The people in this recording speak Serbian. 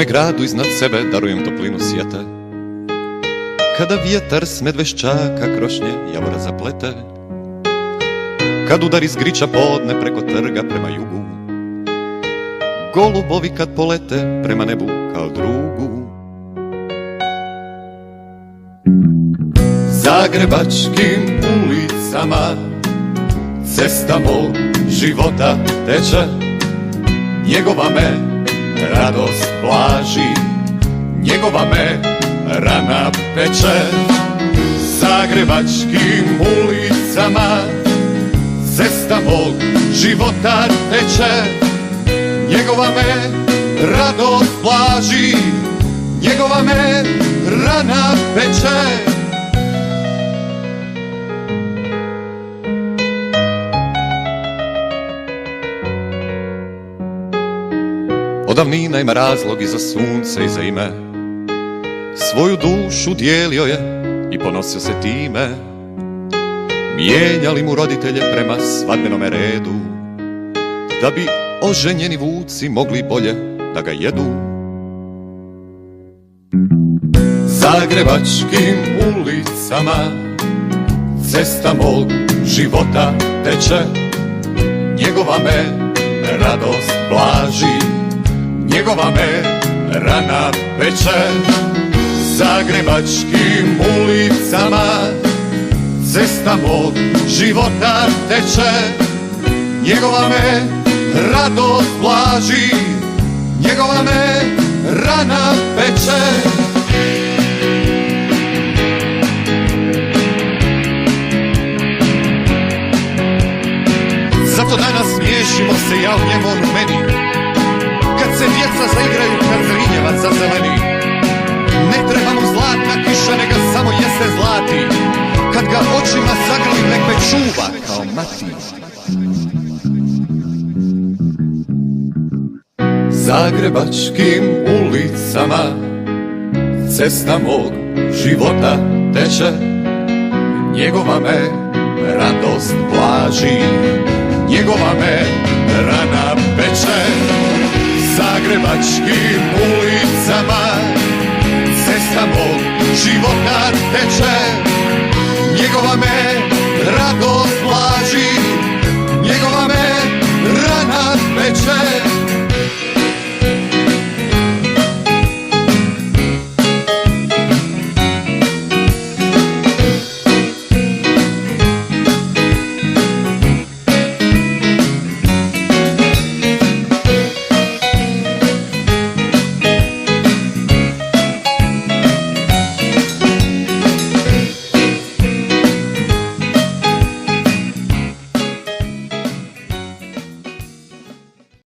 Svome gradu iznad sebe darujem toplinu sjete. Kada vjetar s medveščaka krošnje javora zaplete, kad udari s griča podne preko trga prema jugu, golubovi kad polete prema nebu kao drugu. Zagrebačkim ulicama cesta mog života teče, njegova me radost blaži, njegova me rana peče. Zagrebačkim ulicama cesta mog života teče, njegova me radost blaži, njegova me rana peče. Od davnina ima razlog i za sunce i za ime, svoju dušu dijelio je i ponosio se time. Mijenjali mu roditelje prema svadbenome redu, da bi oženjeni vuci mogli bolje da ga jedu. Zagrebačkim ulicama cesta mog života teče, njegova me radost blaži, njegova me rana peče. Zagrebačkim ulicama cesta mog života teče, njegova me radost blaži, njegova me rana peče. Zato danas smiješimo se, ja u njemu, on u meni, kad se djeca zaigraju, kad zrinjevac zazeleni. Ne treba mu zlatna kiša, neka samo jeste zlati, kad ga očima zagrlim, nek me čuva kao mati. Zagrebačkim ulicama cesta mog života teče, njegova me radost blaži, njegova me rana peče. Zagrebačkim ulicama cesta mog života teče, njegova me radost